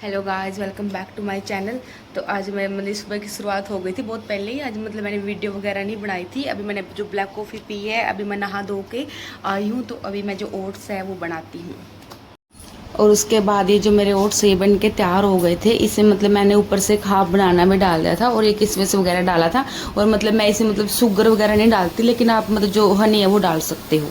Hello guys, welcome back to my channel. तो आज मैं मतलब सुबह की शुरुआत हो गई थी बहुत पहले ही। आज मतलब मैंने वीडियो वगैरह नहीं बनाई थी। अभी मैंने जो ब्लैक कॉफ़ी पी है, अभी मैं नहा धो के आई हूँ। तो अभी मैं जो ओट्स है वो बनाती हूँ। और उसके बाद ये जो मेरे ओट्स ये बन के तैयार हो गए थे, इसे मतलब मैंने ऊपर से खाप बनाना में डाल दिया था और एक किशमिश वगैरह डाला था। और मतलब मैं इसे मतलब शुगर वगैरह नहीं डालती, लेकिन आप मतलब जो हनी है वो डाल सकते हो।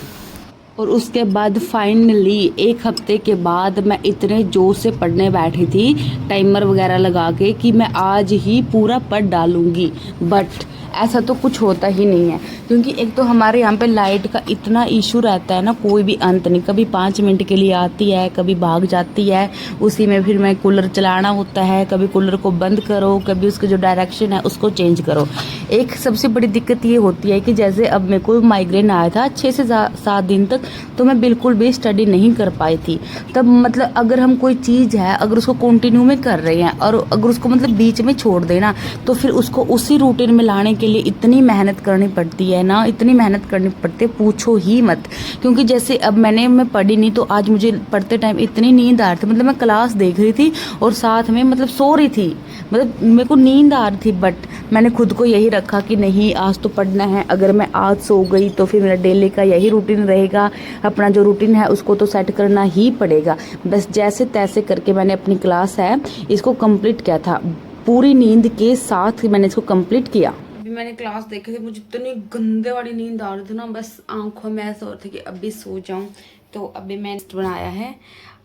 और उसके बाद फाइनली एक हफ्ते के बाद मैं इतने जोर से पढ़ने बैठी थी, टाइमर वगैरह लगा के, कि मैं आज ही पूरा पढ़ डालूंगी। बट ऐसा तो कुछ होता ही नहीं है, क्योंकि एक तो हमारे यहाँ पे लाइट का इतना इशू रहता है ना, कोई भी अंत नहीं। कभी 5 मिनट के लिए आती है, कभी भाग जाती है। उसी में फिर मैं कूलर चलाना होता है, कभी कूलर को बंद करो, कभी उसके जो डायरेक्शन है उसको चेंज करो। एक सबसे बड़ी दिक्कत ये होती है कि जैसे अब मेरे को माइग्रेन आया था 6 से 7 दिन तक, तो मैं बिल्कुल भी स्टडी नहीं कर पाई थी। तब मतलब अगर हम कोई चीज़ है, अगर उसको कंटिन्यू में कर रहे हैं और अगर उसको मतलब बीच में छोड़ देना, तो फिर उसको उसी रूटीन में लाने के लिए इतनी मेहनत करनी पड़ती है ना, इतनी मेहनत करनी पड़ती है, पूछो ही मत। क्योंकि जैसे अब मैं पढ़ी नहीं, तो आज मुझे पढ़ते टाइम इतनी नींद आ रही थी। मतलब मैं क्लास देख रही थी और साथ में मतलब सो रही थी। मतलब मेरे को नींद आ रही थी, बट मैंने खुद को यही रखा कि नहीं, आज तो पढ़ना है। अगर मैं आज सो गई तो फिर मेरा डेली का यही रूटीन रहेगा। अपना जो रूटीन है उसको तो सेट करना ही पड़ेगा। बस जैसे तैसे करके मैंने अपनी क्लास है इसको कंप्लीट किया था। पूरी नींद के साथ मैंने इसको कंप्लीट किया। अभी मैंने क्लास देखी थी, मुझे इतनी गंदे वाली नींद आ रही थी ना, बस आंखों में ऐसा हो रहा था कि अभी सो जाऊं। तो अभी मैंने बनाया है,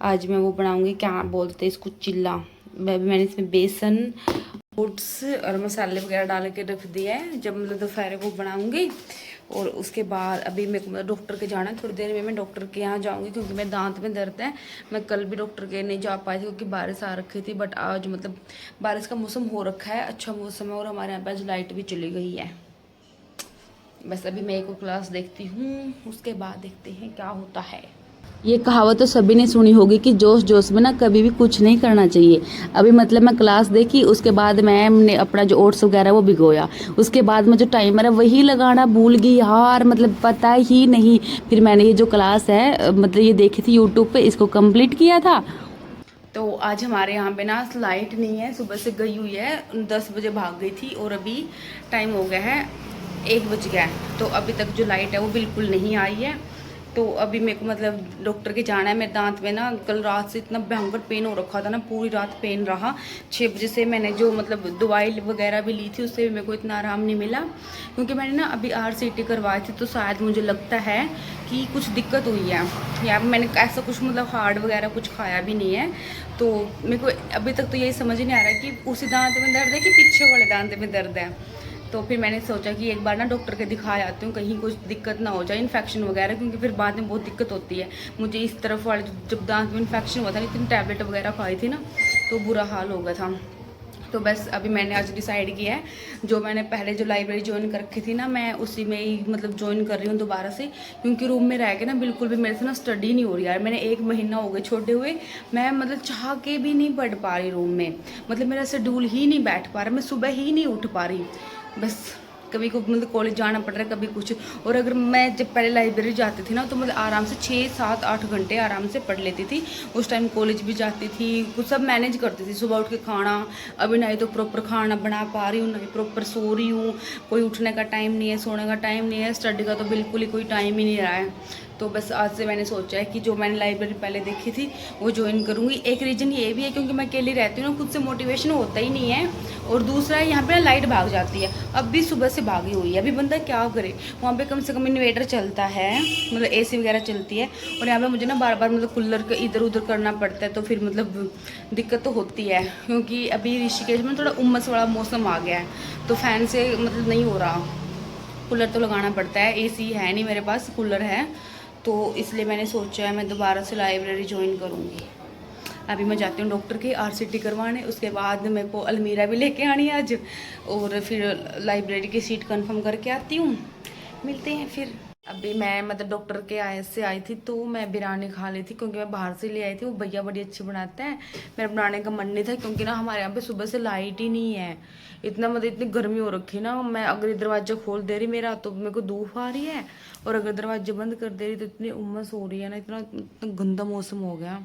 आज मैं वो बनाऊंगी, क्या बोलते हैं इसको, चिल्ला। मैंने इसमें बेसन, ओट्स और मसाले वगैरह डाल के रख दिया है। जब मतलब दोपहर को बनाऊंगी। और उसके बाद अभी मेरे को मतलब डॉक्टर के जाना है, थोड़ी देर में मैं डॉक्टर के यहाँ जाऊंगी, क्योंकि मेरे दांत में दर्द है। मैं कल भी डॉक्टर के नहीं जा पाई थी क्योंकि बारिश आ रखी थी, बट आज मतलब बारिश का मौसम हो रखा है, अच्छा मौसम है। और हमारे यहाँ पे आज लाइट भी चली गई है। बस अभी मैं एक क्लास देखती हूँ, उसके बाद देखते हैं क्या होता है। ये कहावत तो सभी ने सुनी होगी कि जोश जोश में ना कभी भी कुछ नहीं करना चाहिए। अभी मतलब मैं क्लास देखी, उसके बाद मैंने अपना जो ओट्स वगैरह वो भिगोया। उसके बाद में जो टाइमर है वही लगाना भूल गई यार, मतलब पता ही नहीं। फिर मैंने ये जो क्लास है मतलब ये देखी थी यूट्यूब पे, इसको कंप्लीट किया था। तो आज हमारे यहाँ पे ना लाइट नहीं है, सुबह से गई हुई है, 10 बजे भाग गई थी और अभी टाइम हो गया है 1 बज गया है। तो अभी तक जो लाइट है वो बिल्कुल नहीं आई है। तो अभी मेरे को मतलब डॉक्टर के जाना है। मेरे दांत में ना कल रात से इतना भयंकर पेन हो रखा था ना, पूरी रात पेन रहा। 6 बजे से मैंने जो मतलब दवाई वगैरह भी ली थी, उससे भी मेरे को इतना आराम नहीं मिला। क्योंकि मैंने ना अभी RCT करवाई थी, तो शायद मुझे लगता है कि कुछ दिक्कत हुई है। या मैंने ऐसा कुछ मतलब हार्ड वगैरह कुछ खाया भी नहीं है। तो मेरे को अभी तक तो यही समझ ही नहीं आ रहा कि उसी दांत में दर्द है कि पीछे वाले दांत में दर्द है। तो फिर मैंने सोचा कि एक बार ना डॉक्टर के दिखा आती हूँ, कहीं कुछ दिक्कत ना हो जाए, इन्फेक्शन वगैरह, क्योंकि फिर बाद में बहुत दिक्कत होती है। मुझे इस तरफ वाले जब दांत में इन्फेक्शन हुआ था, इतनी टैबलेट वगैरह खाई थी ना, तो बुरा हाल हो गया था। तो बस अभी मैंने आज डिसाइड किया है, जो मैंने पहले जो लाइब्रेरी ज्वाइन कर रखी थी ना, मैं उसी में ही मतलब ज्वाइन कर रही हूँ दोबारा से। क्योंकि रूम में रह के ना बिल्कुल भी मेरे से ना स्टडी नहीं हो रही यार। मैंने 1 महीना हो गया छोड़े हुए, मैं मतलब चाह के भी नहीं पढ़ पा रही रूम में। मतलब मेरा शेड्यूल ही नहीं बैठ पा रहा, मैं सुबह ही नहीं उठ पा रही। बस कभी को मतलब कॉलेज जाना पड़ रहा है, कभी कुछ। और अगर मैं जब पहले लाइब्रेरी जाती थी ना, तो मतलब आराम से 6 7 8 घंटे आराम से पढ़ लेती थी। उस टाइम कॉलेज भी जाती थी, कुछ सब मैनेज करती थी, सुबह उठ के खाना। अभी नहीं तो प्रॉपर खाना बना पा रही हूँ, नहीं प्रॉपर सो रही हूँ। कोई उठने का टाइम नहीं है, सोने का टाइम नहीं है, स्टडी का तो बिल्कुल ही कोई टाइम ही नहीं रहा है। तो बस आज से मैंने सोचा है कि जो मैंने लाइब्रेरी पहले देखी थी वो ज्वाइन करूँगी। एक रीज़न ये भी है क्योंकि मैं अकेली रहती हूँ ना, खुद से मोटिवेशन होता ही नहीं है। और दूसरा है, यहाँ पे लाइट भाग जाती है, अब भी सुबह से भागी हुई है। अभी बंदा क्या करे, वहाँ पे कम से कम इन्वेटर चलता है, मतलब AC वगैरह चलती है। और यहाँ पे मुझे ना बार बार मतलब कूलर के इधर उधर करना पड़ता है, तो फिर मतलब दिक्कत तो होती है। क्योंकि अभी ऋषिकेश में थोड़ा उमस वाला मौसम आ गया है, तो फैन से मतलब नहीं हो रहा, कूलर तो लगाना पड़ता है। AC है नहीं मेरे पास, कूलर है। तो इसलिए मैंने सोचा है मैं दोबारा से लाइब्रेरी ज्वाइन करूँगी। अभी मैं जाती हूँ डॉक्टर की RCT करवाने, उसके बाद मेरे को अलमीरा भी लेके आनी है आज, और फिर लाइब्रेरी की सीट कंफर्म करके आती हूँ। मिलते हैं फिर। अभी मैं मतलब डॉक्टर के आए से आई थी, तो मैं बिरयानी खा ली थी, क्योंकि मैं बाहर से ले आई थी। वो भैया बड़ी अच्छी बनाते हैं, मेरा बनाने का मन नहीं था, क्योंकि ना हमारे यहाँ पे सुबह से लाइट ही नहीं है। इतना मतलब इतनी गर्मी हो रखी ना, मैं अगर दरवाजा खोल दे रही मेरा, तो मेरे को धूप आ रही है। और अगर दरवाजा बंद कर दे रही तो इतनी उमस हो रही है ना, इतना गंदा मौसम हो गया।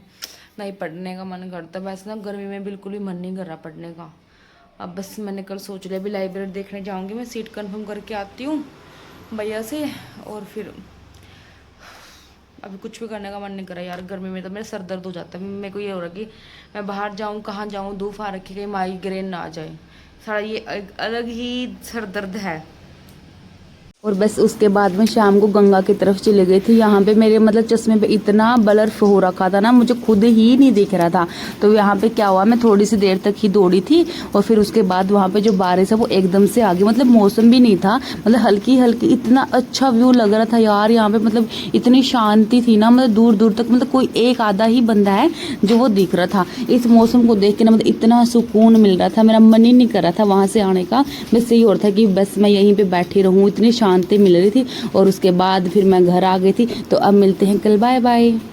ना ही पढ़ने का मन करता। वैसे ना गर्मी में बिल्कुल भी मन नहीं कर रहा पढ़ने का। अब बस मैंने कल सोच लिया अभी लाइब्रेरी देखने जाऊंगी, मैं सीट कंफर्म करके आती हूँ भैया से, और फिर अभी कुछ भी करने का मन नहीं कर रहा यार। गर्मी में तो मेरा सर दर्द हो जाता है। मेरे को ये हो रहा है कि मैं बाहर जाऊँ, कहाँ जाऊँ, धूप आ रखी, कहीं माइग्रेन ना आ जाए। सारा ये अलग ही सर दर्द है। और बस उसके बाद में शाम को गंगा की तरफ चले गई थी। यहाँ पे मेरे मतलब चश्मे पे इतना बर्फ हो रखा था ना, मुझे खुद ही नहीं दिख रहा था। तो यहाँ पे क्या हुआ, मैं थोड़ी सी देर तक ही दौड़ी थी और फिर उसके बाद वहाँ पे जो बारिश है वो एकदम से आ गई। मतलब मौसम भी नहीं था, मतलब हल्की हल्की, इतना अच्छा व्यू लग रहा था यार यहाँ पे। मतलब इतनी शांति थी ना, मतलब दूर दूर तक मतलब कोई एक आधा ही बंदा है जो वो दिख रहा था। इस मौसम को देख के ना मतलब इतना सुकून मिल रहा था, मेरा मन ही नहीं कर रहा था वहाँ से आने का। बस यही हो रहा था कि बस मैं यहीं पर बैठी रहूँ, इतनी शांति मिल रही थी। और उसके बाद फिर मैं घर आ गई थी। तो अब मिलते हैं कल, बाय बाय।